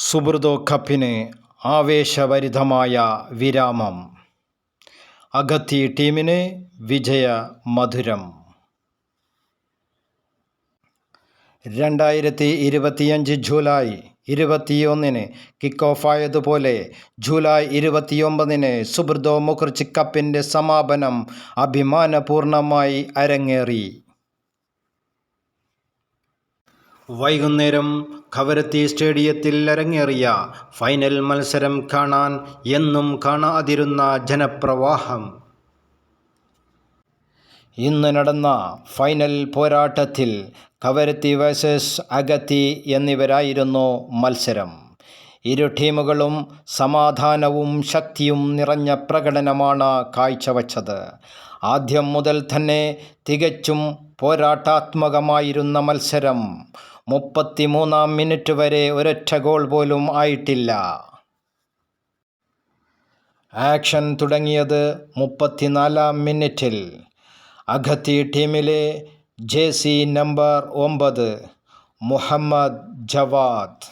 സുബ്രതോ കപ്പിന് ആവേശഭരിതമായ വിരാമം. അഗത്തി ടീമിന് വിജയമധുരം. 2025 ജൂലൈ 21 കിക്ക് ഓഫ് ആയതുപോലെ ജൂലൈ 29 സുബ്രതോ മുഖർജി കപ്പിൻ്റെ സമാപനം അഭിമാനപൂർണമായി അരങ്ങേറി. വൈകുന്നേരം കവരത്തി സ്റ്റേഡിയത്തിൽ അരങ്ങേറിയ ഫൈനൽ മത്സരം കാണാൻ എന്നും കാണാതിരുന്ന ജനപ്രവാഹം. ഇന്ന് നടന്ന ഫൈനൽ പോരാട്ടത്തിൽ കവരത്തി വേഴ്സസ് അഗത്തി എന്നിവരായിരുന്നു മത്സരം. ഇരു ടീമുകളും സമാധാനവും ശക്തിയും നിറഞ്ഞ പ്രകടനമാണ് കാഴ്ചവച്ചത്. ആദ്യം മുതൽ തന്നെ തികച്ചും പോരാട്ടാത്മകമായിരുന്ന മത്സരം 33-ാം മിനിറ്റ് വരെ ഒരൊറ്റ ഗോൾ പോലും ആയിട്ടില്ല. ആക്ഷൻ തുടങ്ങിയത് 34-ാം മിനിറ്റിൽ. അഗത്തി ടീമിലെ ജേഴ്സി നമ്പർ 9 മുഹമ്മദ് ജവാദ്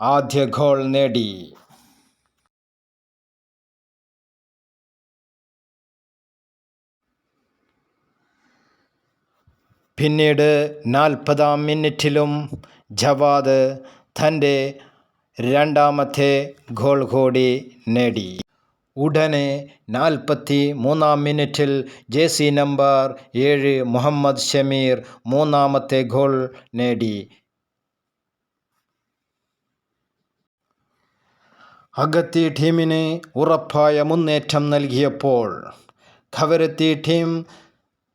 ആദ്യ ഗോൾ നേടി. പിന്നീട് 40-ാം മിനിറ്റിലും ജവാദ് തൻ്റെ രണ്ടാമത്തെ ഗോൾ കൂടി നേടി. ഉടനെ 43-ാം മിനിറ്റിൽ ജേഴ്സി നമ്പർ 7 മുഹമ്മദ് ഷമീർ മൂന്നാമത്തെ ഗോൾ നേടി. അഗത്തി ടീമിന് ഉറപ്പായ മുന്നേറ്റം നൽകിയപ്പോൾ കവരത്തി ടീം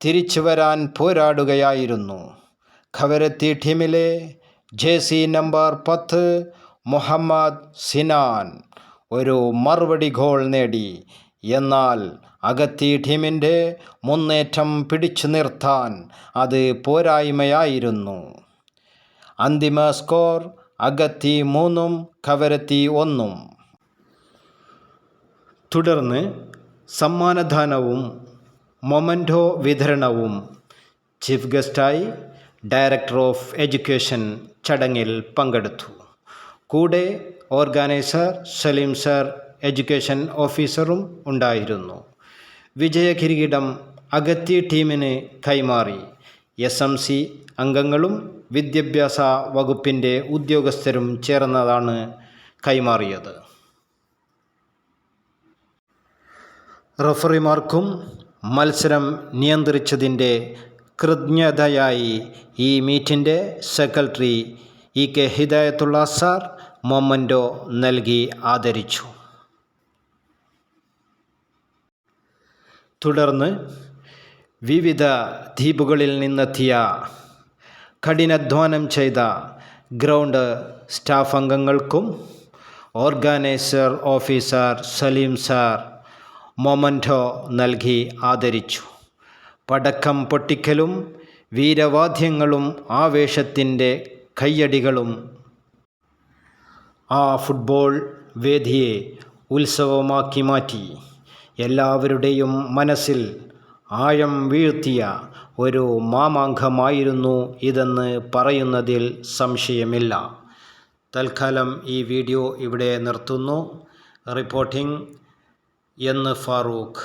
തിരിച്ചു വരാൻ പോരാടുകയായിരുന്നു. കവരത്തി ടീമിലെ ജേഴ്സി നമ്പർ 10 മുഹമ്മദ് സിനാൻ ഒരു മറുപടി ഗോൾ നേടി. എന്നാൽ അഗത്തി ടീമിൻ്റെ മുന്നേറ്റം പിടിച്ചു നിർത്താൻ അത് പോരായ്മയായിരുന്നു. അന്തിമ സ്കോർ അഗത്തി 3 കവരത്തി 1. തുടർന്ന് സമ്മാനദാനവും മൊമൻറ്റോ വിതരണവും ചീഫ് ഗസ്റ്റായി ഡയറക്ടർ ഓഫ് എഡ്യൂക്കേഷൻ ചടങ്ങിൽ പങ്കെടുത്തു. കൂടെ ഓർഗനൈസർ സലീം സർ, എഡ്യൂക്കേഷൻ ഓഫീസറും ഉണ്ടായിരുന്നു. വിജയകിരീടം അഗത്തി ടീമിന് കൈമാറി. SMC അംഗങ്ങളും വിദ്യാഭ്യാസ വകുപ്പിൻ്റെ ഉദ്യോഗസ്ഥരും ചേർന്നതാണ് കൈമാറിയത്. റഫറിമാർക്കും മത്സരം നിയന്ത്രിച്ചതിൻ്റെ കൃതജ്ഞതയായി ഈ മീറ്റിൻ്റെ secretary EK Hidayathulla sir memento നൽകി ആദരിച്ചു. തുടർന്ന് വിവിധ ദ്വീപുകളിൽ നിന്നെത്തിയ കഠിനാധ്വാനം ചെയ്ത ഗ്രൗണ്ട് സ്റ്റാഫ് അംഗങ്ങൾക്കും organiser officer Saleem sir memento നൽകി ആദരിച്ചു. പടക്കം പൊട്ടിക്കലും വീരവാദ്യങ്ങളും ആവേശത്തിൻ്റെ കയ്യടികളും ആ ഫുട്ബോൾ വേദിയെ ഉത്സവമാക്കി മാറ്റി. എല്ലാവരുടെയും മനസ്സിൽ ആഴം വീഴ്ത്തിയ ഒരു മാമാങ്കമായിരുന്നു ഇതെന്ന് പറയുന്നതിൽ സംശയമില്ല. തൽക്കാലം ഈ വീഡിയോ ഇവിടെ നിർത്തുന്നു. Reporting N. ഫാറൂഖ്.